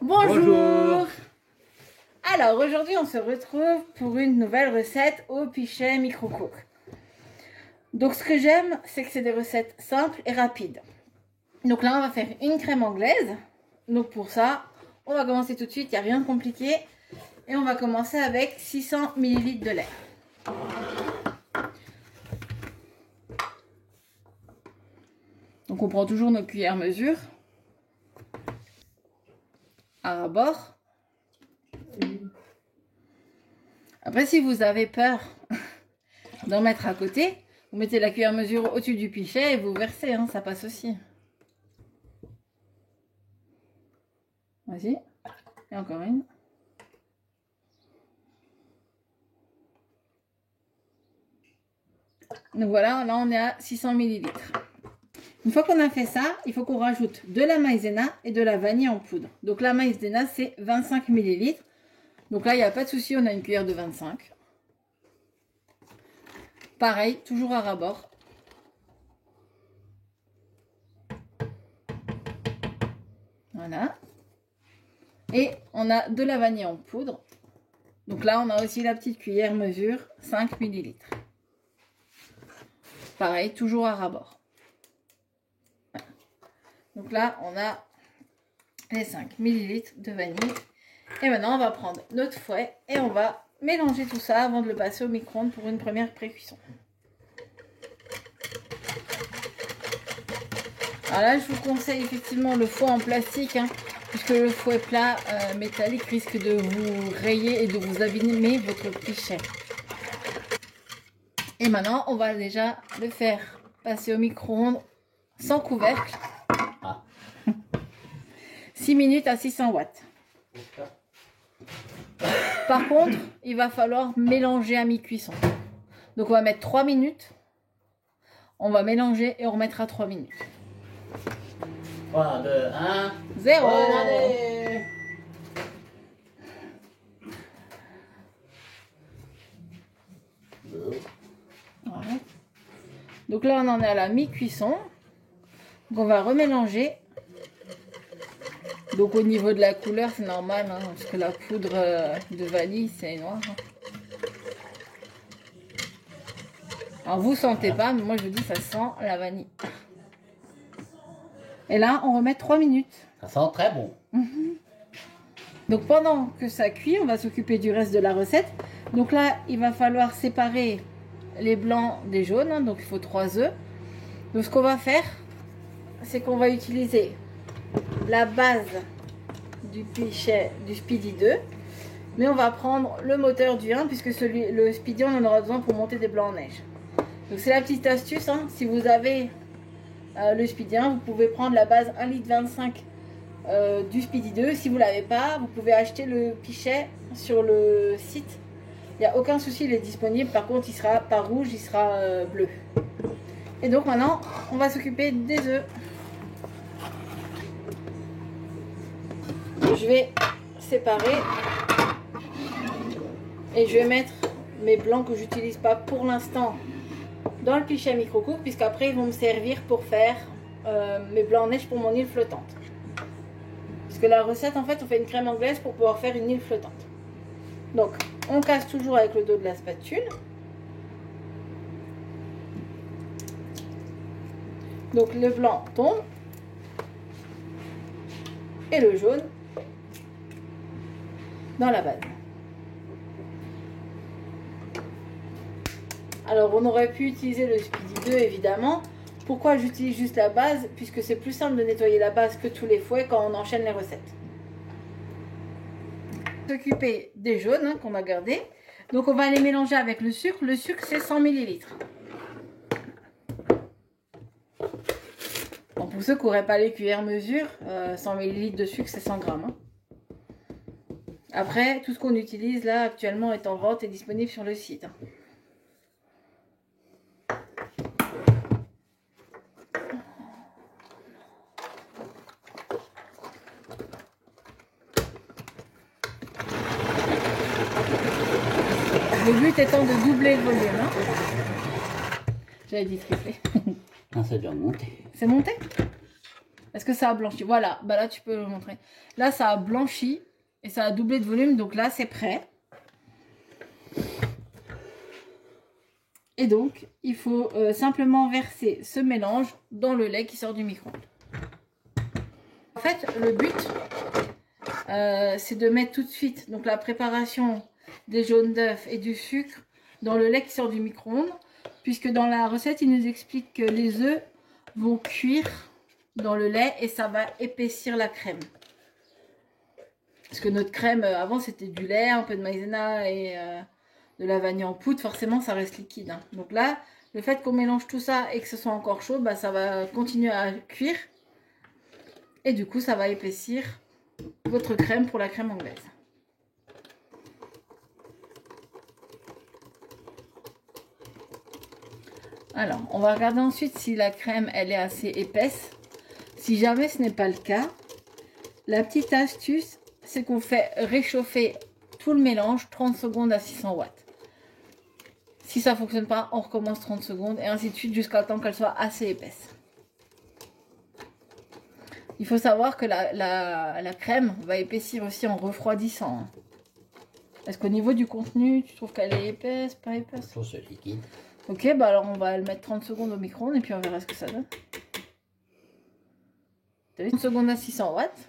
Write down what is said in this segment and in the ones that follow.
Bonjour. Alors aujourd'hui on se retrouve pour une nouvelle recette au pichet micro-cook. Donc ce que j'aime c'est que c'est des recettes simples et rapides. Donc là on va faire une crème anglaise. Donc pour ça on va commencer tout de suite, il n'y a rien de compliqué. Et on va commencer avec 600 ml de lait. Donc on prend toujours nos cuillères mesure à ras-bord. Après, si vous avez peur d'en mettre à côté, vous mettez la cuillère mesure au-dessus du pichet et vous versez, hein, ça passe aussi. Vas-y. Et encore une. Donc voilà, là on est à 600 ml. Une fois qu'on a fait ça, il faut qu'on rajoute de la maïzena et de la vanille en poudre. Donc la maïzena c'est 25 ml. Donc là il n'y a pas de souci, on a une cuillère de 25. Pareil, toujours à ras-bord. Voilà. Et on a de la vanille en poudre. Donc là on a aussi la petite cuillère mesure 5 ml. Pareil, toujours à ras-bord. Donc là, on a les 5 ml de vanille. Et maintenant, on va prendre notre fouet et on va mélanger tout ça avant de le passer au micro-ondes pour une première pré-cuisson. Alors là, je vous conseille effectivement le fouet en plastique, hein, puisque le fouet plat métallique risque de vous rayer et de vous abîmer votre pichet. Et maintenant, on va déjà le faire passer au micro-ondes sans couvercle. 6 minutes à 600 watts. Par contre, il va falloir mélanger à mi-cuisson. Donc on va mettre 3 minutes. On va mélanger et on remettra 3 minutes. 3, 2, 1. 0. Bonne année. Voilà. Donc là on en est à la mi-cuisson. Donc on va remélanger. Donc au niveau de la couleur c'est normal, hein, parce que la poudre de vanille c'est noir. Hein. Alors vous sentez pas, mais moi je vous dis ça sent la vanille. Et là on remet 3 minutes. Ça sent très bon. Donc pendant que ça cuit, on va s'occuper du reste de la recette. Donc là il va falloir séparer les blancs des jaunes, hein, donc il faut 3 œufs. Donc ce qu'on va faire, c'est qu'on va utiliser la base du pichet du Speedy 2, mais on va prendre le moteur du 1 puisque le Speedy on en aura besoin pour monter des blancs en neige. Donc c'est la petite astuce, hein. Si vous avez le Speedy 1, vous pouvez prendre la base 1,25 litre du Speedy 2. Si vous l'avez pas, vous pouvez acheter le pichet sur le site. Il n'y a aucun souci, il est disponible. Par contre, il sera pas rouge, il sera bleu. Et donc maintenant, on va s'occuper des œufs. Je vais séparer et je vais mettre mes blancs que j'utilise pas pour l'instant dans le pichet micro-cook, puisqu'après ils vont me servir pour faire mes blancs en neige pour mon île flottante. Puisque la recette, en fait, on fait une crème anglaise pour pouvoir faire une île flottante. Donc, on casse toujours avec le dos de la spatule. Donc, le blanc tombe et le jaune dans la base. Alors on aurait pu utiliser le Speedy 2 évidemment. Pourquoi j'utilise juste la base? Puisque c'est plus simple de nettoyer la base que tous les fouets quand on enchaîne les recettes. S'occuper des jaunes, hein, qu'on va garder. Donc on va les mélanger avec le sucre. Le sucre c'est 100 ml. Bon, pour ceux qui n'auraient pas les cuillères mesure, 100 ml de sucre c'est 100 grammes. Hein. Après, tout ce qu'on utilise là actuellement est en vente et disponible sur le site. Le but étant de doubler le volume. Hein. J'avais dit tripler. Ah, c'est bien monté. C'est monté? Est-ce que ça a blanchi? Voilà, bah là tu peux le montrer. Là ça a blanchi et ça a doublé de volume, donc là c'est prêt. Et donc il faut simplement verser ce mélange dans le lait qui sort du micro-ondes. En fait, le but c'est de mettre tout de suite donc la préparation des jaunes d'œufs et du sucre dans le lait qui sort du micro-ondes, puisque dans la recette il nous explique que les œufs vont cuire dans le lait et ça va épaissir la crème. Parce que notre crème avant c'était du lait, un peu de maïzena et de la vanille en poudre, forcément ça reste liquide. Hein. Donc là, le fait qu'on mélange tout ça et que ce soit encore chaud, bah, ça va continuer à cuire. Et du coup ça va épaissir votre crème pour la crème anglaise. Alors, on va regarder ensuite si la crème elle est assez épaisse. Si jamais ce n'est pas le cas, la petite astuce, c'est qu'on fait réchauffer tout le mélange 30 secondes à 600 watts. Si ça ne fonctionne pas, on recommence 30 secondes et ainsi de suite jusqu'à temps qu'elle soit assez épaisse. Il faut savoir que la crème va épaissir aussi en refroidissant. Hein. Est-ce qu'au niveau du contenu, tu trouves qu'elle est épaisse, pas épaisse? Je trouve c'est liquide. Ok, bah alors on va le mettre 30 secondes au micro-ondes et puis on verra ce que ça donne. T'as vu, 30 secondes à 600 watts.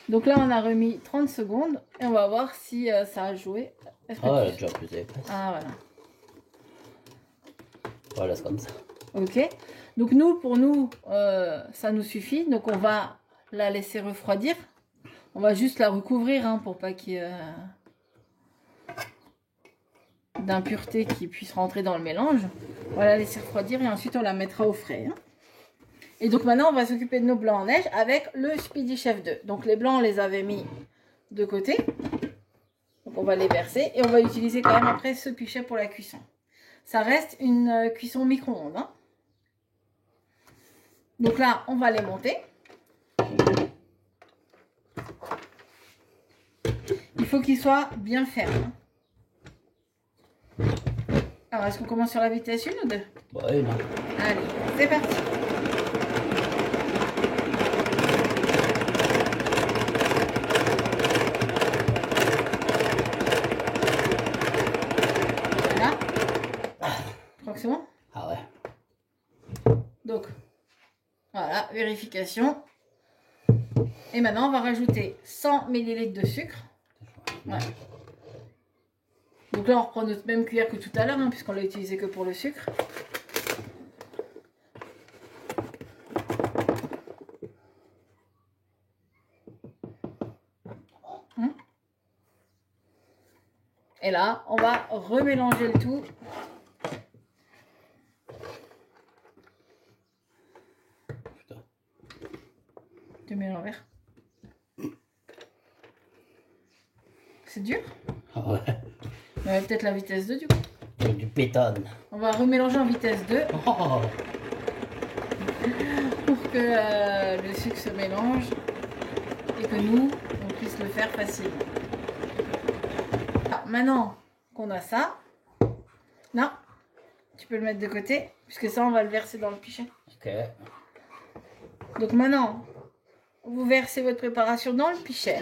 Donc là, on a remis 30 secondes et on va voir si ça a joué. Ah, elle est déjà plus épaisse. Ah, voilà. Voilà, c'est comme ça. Ok. Donc nous, pour nous, ça nous suffit. Donc on va la laisser refroidir. On va juste la recouvrir hein, pour pas qu'il y ait d'impuretés qui puissent rentrer dans le mélange. On va la laisser refroidir et ensuite on la mettra au frais. Hein. Et donc maintenant, on va s'occuper de nos blancs en neige avec le Speedy Chef 2. Donc les blancs, on les avait mis de côté. Donc on va les verser et on va utiliser quand même après ce pichet pour la cuisson. Ça reste une cuisson micro-ondes. Hein. Donc là, on va les monter. Il faut qu'ils soient bien fermes. Alors, est-ce qu'on commence sur la vitesse 1 ou 2? Ouais, non. Allez, c'est parti. Voilà. Je crois que c'est bon. Ah ouais. Donc, voilà, vérification. Et maintenant, on va rajouter 100 ml de sucre. Ouais. Donc là, on reprend notre même cuillère que tout à l'heure, hein, puisqu'on l'a utilisé que pour le sucre. Et là, on va remélanger le tout. Putain. Tu mets l'envers. C'est dur. Ah ouais. Peut-être la vitesse 2 du coup. Il y a du pétone. On va remélanger en vitesse 2 Oh. pour que le sucre se mélange et que nous, on puisse le faire facilement. Alors, maintenant qu'on a ça, non, tu peux le mettre de côté puisque ça, on va le verser dans le pichet. Ok. Donc maintenant, vous versez votre préparation dans le pichet.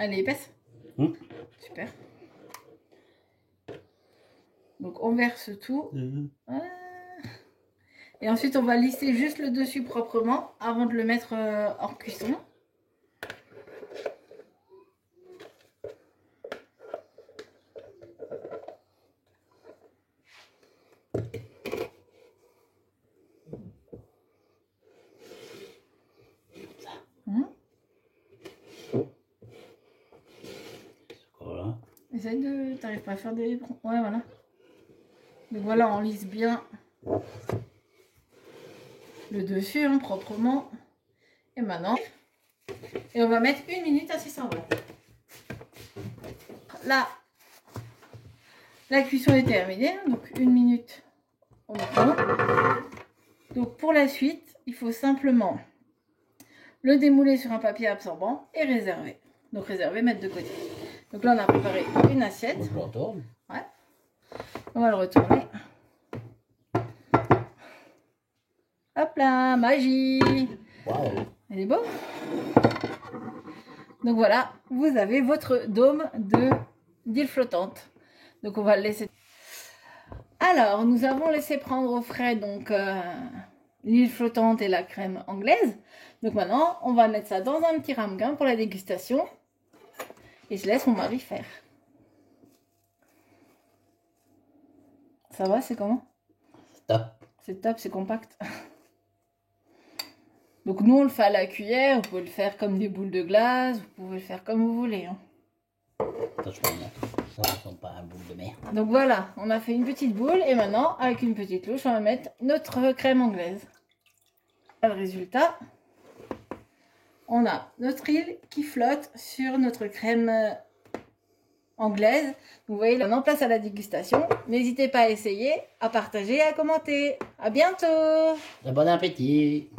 Elle est épaisse. Super. Donc on verse tout. Voilà. Et ensuite on va lisser juste le dessus proprement avant de le mettre hors cuisson. Voilà. Essaye de... T'arrives pas à faire des... Ouais, voilà. Donc voilà, on lisse bien le dessus, hein, proprement. Et maintenant... Et on va mettre 1 minute à 600 watts. Là, la cuisson est terminée. Donc 1 minute au micro. Donc pour la suite, il faut simplement le démouler sur un papier absorbant et réserver. Donc réserver, mettre de côté. Donc là, on a préparé une assiette. Moi, je le retourne. Ouais. On va le retourner. Hop là, magie. Waouh. Elle est beau. Donc voilà, vous avez votre dôme d'île flottante. Donc on va le laisser. Alors, nous avons laissé prendre au frais donc l'île flottante et la crème anglaise. Donc maintenant, on va mettre ça dans un petit ramequin pour la dégustation. Et je laisse mon mari faire. Ça va, c'est comment? Top. C'est top, c'est compact. Donc nous, on le fait à la cuillère. Vous pouvez le faire comme des boules de glace. Vous pouvez le faire comme vous voulez. Hein. Ça, je peux le mettre. Ça ne ressemble pas à un boule de mer. Donc voilà, on a fait une petite boule. Et maintenant, avec une petite louche, on va mettre notre crème anglaise. Le résultat, on a notre île qui flotte sur notre crème anglaise. Vous voyez, là, on en place à la dégustation. N'hésitez pas à essayer, à partager et à commenter. À bientôt! Bon appétit.